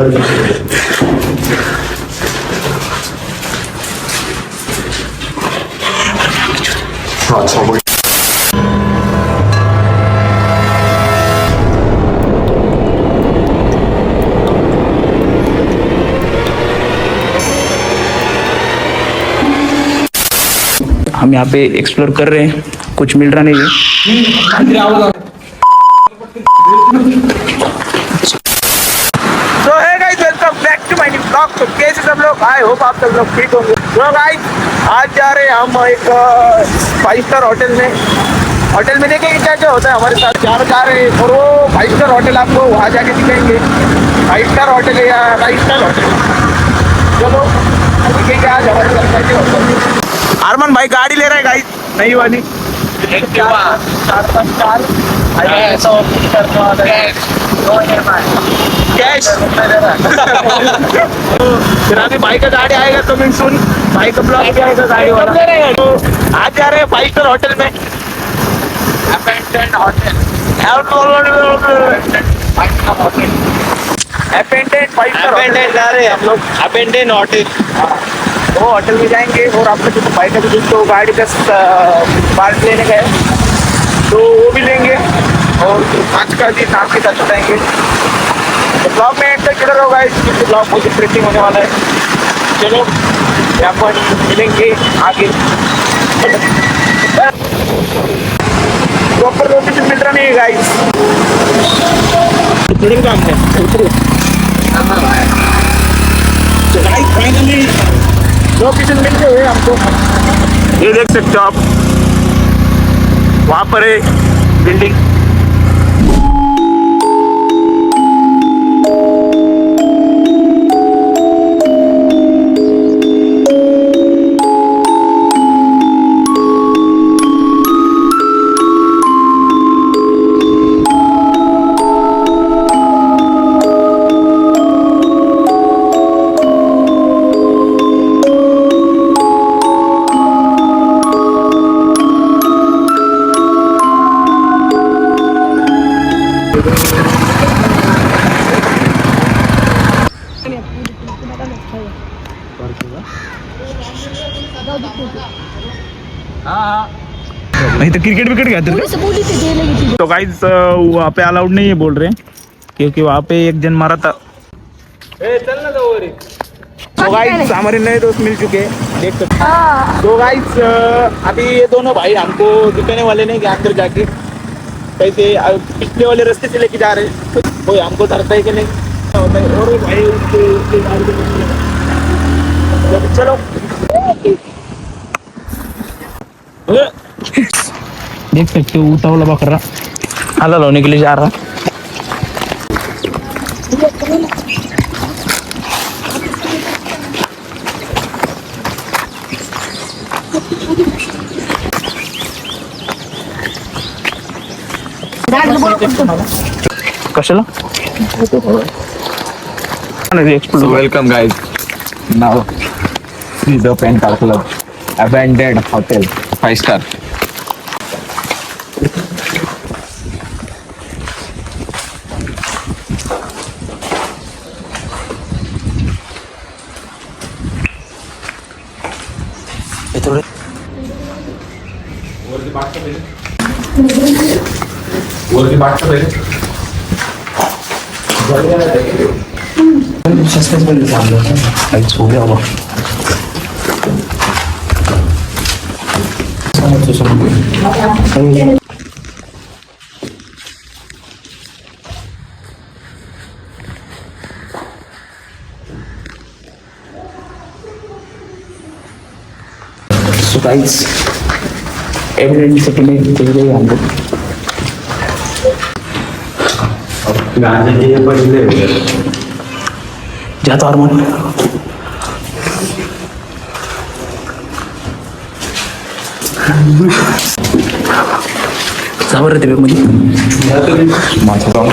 हम यहाँ पे एक्सप्लोर कर रहे हैं, कुछ मिल रहा नहीं है। तो है guys, welcome back to my new blog. तो कैसे सब लोग, आई होप आप सब लोग ठीक होंगे। तो गाइस, आज जा रहे हैं हम एक 5 स्टार होटल में। होटल में देखेंगे क्या क्या होता है हमारे साथ। चार जा रहे हैं और वो 5 स्टार होटल आपको वहाँ जाके दिखाएंगे। 5 स्टार होटल है या 5 स्टार होटल। चलो देखेंगे आज हमारे साथ क्या क्या होता है। अरमान भाई गाड़ी ले रहा है गाइस, नई वाली। कैश फिर अभी भाई का गाड़ी आएगा तो मैं सुन भाई का ब्लॉग भी आएगा गाड़ी वाला। तो आज जा रहे हैं 5 स्टार होटल में। अपेंडेंट 5 स्टार जा रहे हैं हम लोग। अपेंडेंट होटल, वो होटल में जाएंगे और आपका जो भाई का जो तो गाड़ी का पार्ट लेने गए तो वो भी लेंगे और आज का दिन आपके साथ बताएंगे। तो ब्लॉग में एंड तक जुड़े रहो गाइस, क्योंकि ब्लॉग बहुत इंटरेस्टिंग होने वाला है। चलो यहाँ पर मिलेंगे आगे। प्रॉपर लोकेशन मिल रहा नहीं है गाइस, काम है। तो गाइस फाइनली लोकेशन मिल गई है हमको। ये देख सकते हो आप, वहाँ पर है बिल्डिंग। नहीं तो क्रिकेट विकेट खेलते थे। तो गाइस वहाँ पे अलाउड नहीं है बोल रहे हैं, क्योंकि वहाँ पे एक जन मारा था। तो गाइस हमारे नए दोस्त मिल चुके हैं, देख सकते हैं। तो गाइस अभी ये दोनों भाई हमको दिखाने वाले नहीं कि अंदर जाके कैसे पिछले वाले रास्ते से लेके जा रहे हैं, कोई हमको डरता है कि नहीं होता है। और भाई उसके चलो देख सकते हो उतावला बकरा हलाल होने के लिए जा रहा। कशाला Welcome guys. Now see the Penta Club, abandoned hotel, 5 star. हो गया होगा। So guys, एविडेंस सेटलमेंट के लिए हम लोग जाता अरमान। साबर रहते मध्ये माझं काम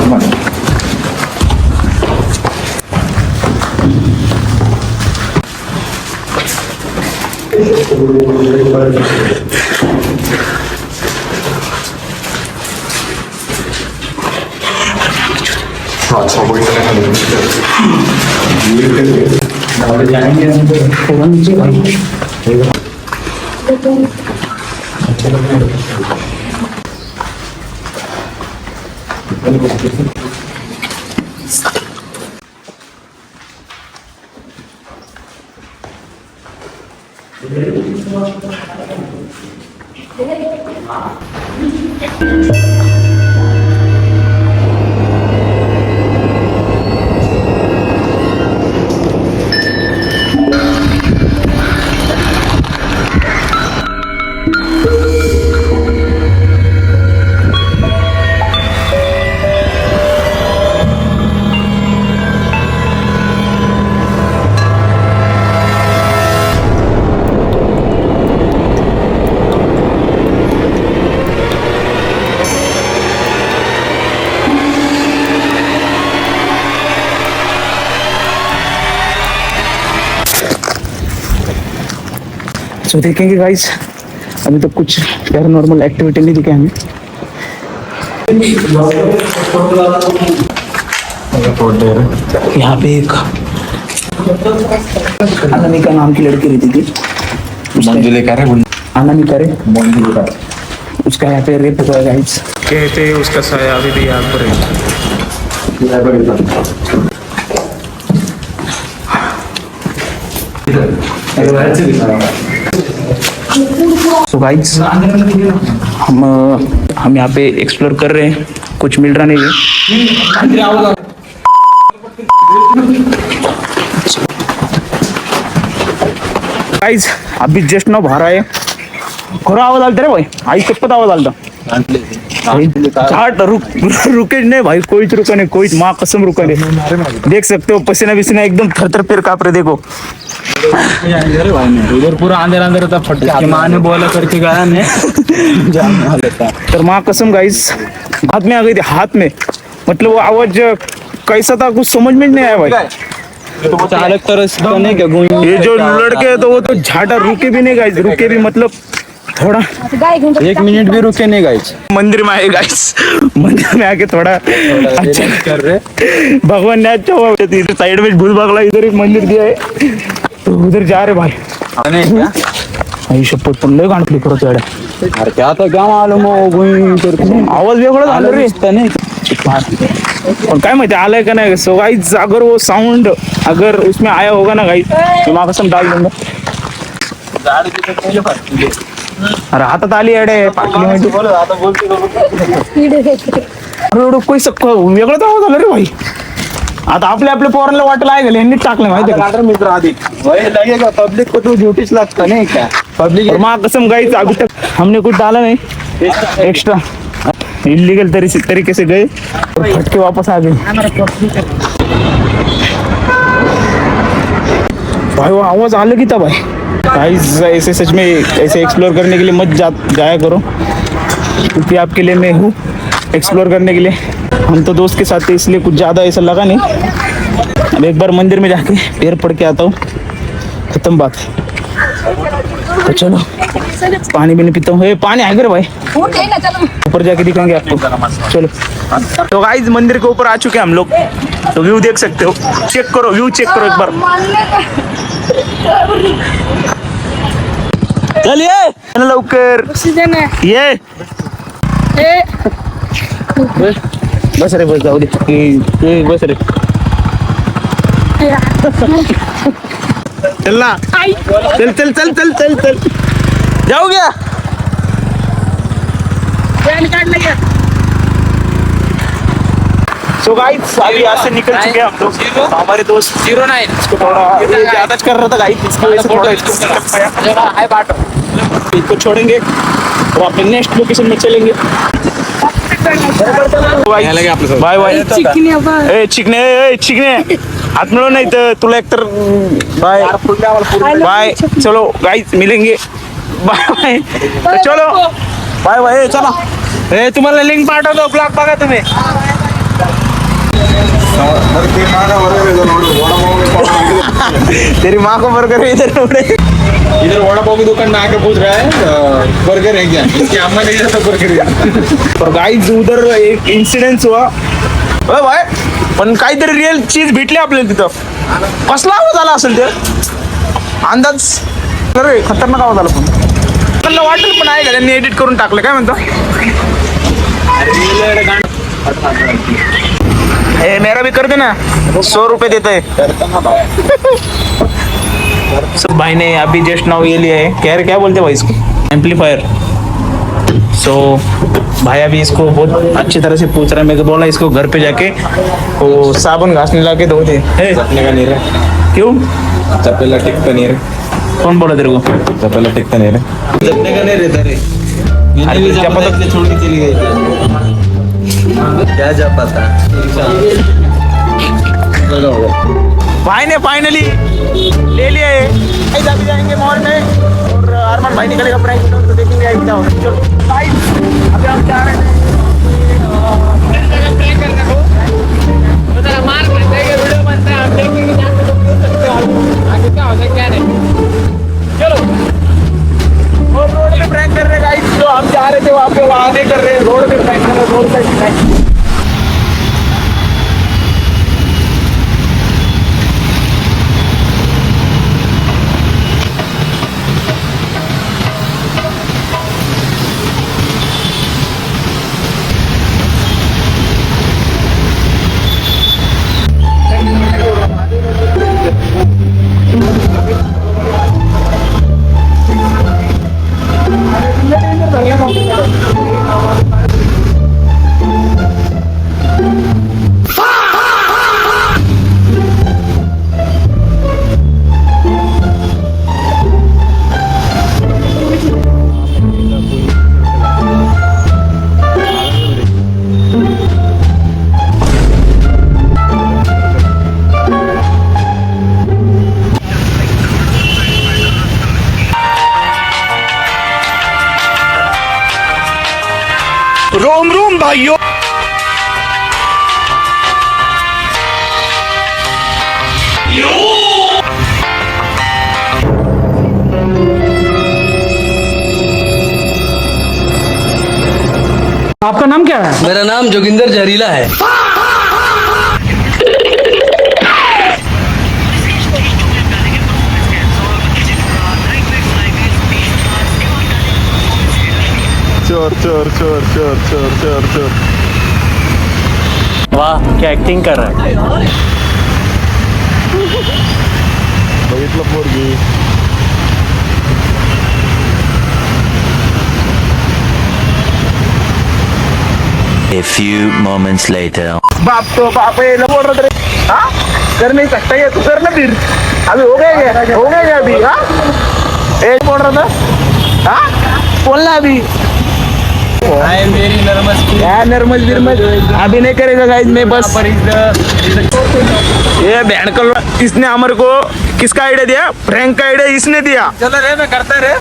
सो देखेंगे गाइस, अभी तो कुछ पैरानॉर्मल एक्टिविटी नहीं दिखे हमें। यहाँ पे एक अनामिका नाम की लड़की रहती थी, अनामिका रे, उसका यहाँ पे रेप हुआ है गाइस। कहते उसका साया अभी भी यहाँ पर सो गाइस, हम यहाँ पे एक्सप्लोर कर रहे हैं, कुछ मिल रहा नहीं है। गाइस अभी जस्ट ना बाहर आए, खरा आवाज आलता रे भाई, आई चप्पत आवाज आलता। रुके नहीं भाई, कोई रुका नहीं, कोई माँ कसम रुका नहीं। देख सकते हो पसीना विसीना एकदम थर थर पैर कांप रहे, देखो इधर पूरा अंदर अंदर था, फट के माँ ने बोला करके गया ने तर माँ कसम गाइस हाथ में आ गई थी, हाथ में, मतलब वो आवाज कैसा था कुछ समझ में नहीं आया भाई। चालक तरह नहीं क्या ये जो लड़के हैं तो वो तो झाटा रुके भी नहीं गाइस, रुके भी मतलब थोड़ा 1 मिनट भी रुके नहीं गाइस। मंदिर में आए गाइस, मंदिर में आके थोड़ा अच्छा कर रहे भगवान ने अच्छा हुआ, इधर साइड में भूल भागला, इधर एक मंदिर दिया है तो उधर जा रहे भाई। क्या आई शपथ पण लय गाणं करत यार, अरे क्या था क्या मालूम आवाज वेगळा झाला रे नहीं और काय माहिती आलाय का नाही। सो गाइस अगर वो साउंड अगर उसमें आया होगा ना गाइस तो मैं कसम डाल दूंगा। अरे हातात आली अडे पाटली म्हणजे अरे एवढं कोई वेगळंच आवाज आला रे भाई। आता आपल्या आपल्या पोरांना वाटलं आहे गेले, यांनी टाकलं माहिती आहे मित्र आदि वही लगेगा पब्लिक को तो ड्यूटीज लगता नहीं क्या पब्लिक। और माँ कसम गाइस अभी तक हमने कुछ डाला नहीं एक्स्ट्रा, इलीगल तरीके से गए और फट के वापस आ गए भाई। वो आवाज अलग ही था भाई। गाइस ऐसे सच में ऐसे एक्सप्लोर करने के लिए मत जाया करो, क्योंकि आपके लिए मैं हूँ एक्सप्लोर करने के लिए। हम तो दोस्त के साथ थे इसलिए कुछ ज़्यादा ऐसा लगा नहीं। अब एक बार मंदिर में जाके पैर पड़ के आता हूँ, खत्म बात। तो चलो पानी भी नहीं पीता हूँ, पानी आएगा रे भाई, ऊपर जाके दिखाएंगे आपको। चलो तो गाइस मंदिर के ऊपर आ चुके हैं हम लोग, तो व्यू देख सकते हो, चेक करो व्यू, चेक करो एक बार। चलिए लवकर ये बस रे, बस जाऊ दे, बस रे चल ना, चल चल चल चल चल चल जाओ गया सो गाइस अभी यहाँ से निकल चुके हैं हम लोग। तो हमारे दोस्त 09 इसको थोड़ा ज्यादा कर रहा था गाइस, इसकी वजह से थोड़ा इसको छोड़ेंगे और अपने नेक्स्ट लोकेशन में चलेंगे। बाय बाय चिकने हाथ मिलो नहीं तो तुला एक तर बाय बाय। चलो गाइस मिलेंगे, बाय बाय। तो चलो बाय बाय, चला तुम्हाला लिंक पाठवतो, ब्लॉग बघा तुम्ही। तेरी माँ को बर्गर इधर उड़े, इधर वड़ा पाव की दुकान में आके पूछ रहा है बर्गर है क्या, इसकी अम्मा नहीं जाता बर्गर। और गाइस उधर एक इंसिडेंस हुआ। ओए भाई पण काहीतरी रिअल चीज भेटली आपल्याला तिथं. कसला आवाज आला असेल ते अंदाज अरे खतरनाक आवाज आला. पण मला वाटेल पण आहे का त्यांनी एडिट करून टाकलं काय म्हणतो. ए मेरा भी कर दे ना 100 रुपए देते हैं. सो भाई ने अभी जस्ट नाउ ये लिया है क्या बोलते हैं भाई इसको एम्पलीफायर. सो भाई अभी इसको बहुत अच्छी तरह से पूछ रहा है. मेरे को बोला इसको घर पे जाके वो साबुन घासने ला के दो दे. जपने का नहीं रहे, क्यों चपेला टिकता नहीं रहे, कौन बोला तेरे को. चपेला टिकता नहीं रहे, जपने का नहीं रहता रे. अरे मैंने भी क्या जपा पता- था, इसलिए छोड़ के चली गई थी. क्या जपा था भाई ने फाइनली ले लिया है. गाइस अभी जाएंगे मॉल में और अरमान भाई निकलेगा प्राइस तो देखेंगे आई क्या होगा. चलो गाइस अभी हम जा रहे हैं. और रोड पे प्रैंक कर रहे गाइस. जो हम जा रहे थे वहाँ पे वहाँ नहीं कर रहे, रोड पे प्रैंक कर रहे. रोड पे रोम रोम भाइयों. आपका नाम क्या है? मेरा नाम जोगिंदर जहरीला है. चोर चोर चोर चोर चोर चोर चोर. वाह क्या एक्टिंग कर रहा है. बघितलं पोरगी. A few moments later. बाप तो बाप है बोल रहा तेरे. हाँ कर नहीं सकता ये तू कर ना फिर. अभी हो गया क्या अभी. हाँ एक बोल रहा था. हाँ बोलना अभी. मेरी नर्मस क्या नर्मस बिरमस अभी नहीं करेगा गाइस. मैं बस ये बहन कल इसने हमारे को किसका आइडिया दिया. प्रैंक का आइडिया इसने दिया. चलो रे, मैं करता रे.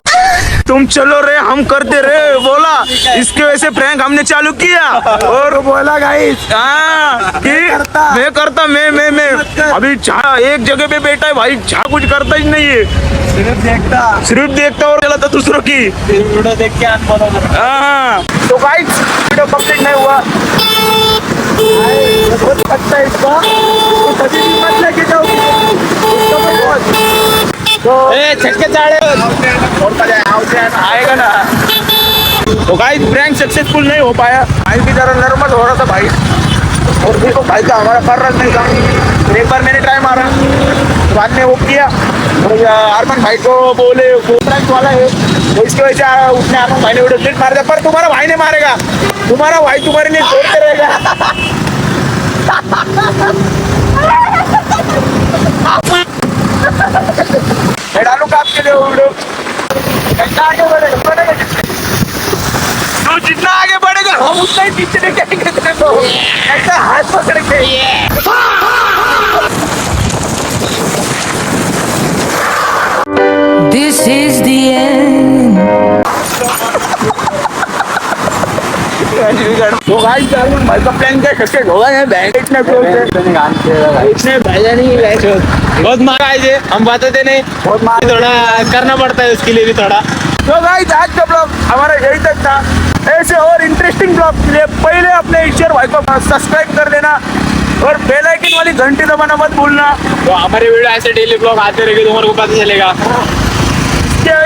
तुम चलो रे हम करते रे बोला. इसके वजह से प्रैंक हमने चालू किया और बोला गाइस हाँ कि मैं करता मैं अभी एक जगह पे बैठा है भाई. कुछ करता ही नहीं है, सिर्फ देखता और चला था दूसरों की. वीडियो देख के अनुभव करता. हाँ तो गाइस वीडियो कंप्लीट नहीं हुआ. बहुत अच्छा है इसका. तो कभी भी मत लेके जाओगी तो छक्के चाड़े आएगा ना. तो गाइस प्रैंक सक्सेसफुल नहीं हो पाया. भाई भी जरा नर्वस हो रहा था भाई. और देखो भाई का हमारा कर रहा नहीं था. एक बार मैंने ट्राई मारा बाद में वो किया. और अरमान भाई को बोले वो प्रैंक वाला है तो इसकी वजह से उसने अरमान भाई ने वीडियो डिलीट मार दिया. पर तुम्हारा भाई ने मारेगा. तुम्हारा भाई तुम्हारे लिए छोड़ते रहेगा. मैं डालूंगा आपके लिए वो वीडियो. कितना आगे बढ़ेगा तो जितना आगे बढ़ेगा हम उतना ही पीछे लेके आएंगे तेरे को. ऐसा हाथ पकड़ के This is the end. तो भाई भाई का प्लान क्या सक्सेस होगा. ये बैंक इतने इतने भेजा नहीं गए. बहुत मारा है. हम बताते नहीं, बहुत मार. थोड़ा करना पड़ता है उसके लिए भी थोड़ा. तो गाइस आज का ब्लॉग हमारा यही तक था. ऐसे और इंटरेस्टिंग ब्लॉग के लिए पहले अपने ईश्वर भाई को सब्सक्राइब कर देना. और बेल आइकन वाली घंटी दबाना मत भूलना। तो हमारे वीडियो ऐसे डेली ब्लॉग आते रहेंगे, तुम्हारे को पता चलेगा।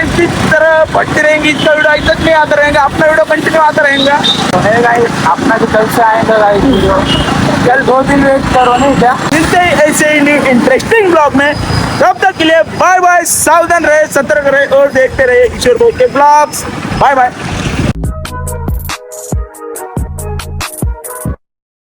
इसी तरह बढ़ती रहेंगी, इसका वीडियो आज तक नहीं आता रहेगा, अपना वीडियो कंटिन्यू आता रहेगा। तो है गाइस, अपना भी कल से आएगा गाइस वीडियो, कल 2 दिन वेट करो नहीं क्या। मिलते हैं ऐसे ही न्यू इंटरेस्टिंग ब्लॉग में, तब तक के लिए बाय बाय। सावधान रहे, सतर्क रहे और देखते रहे ईश्वर भोग के ब्लॉग्स। Bye bye.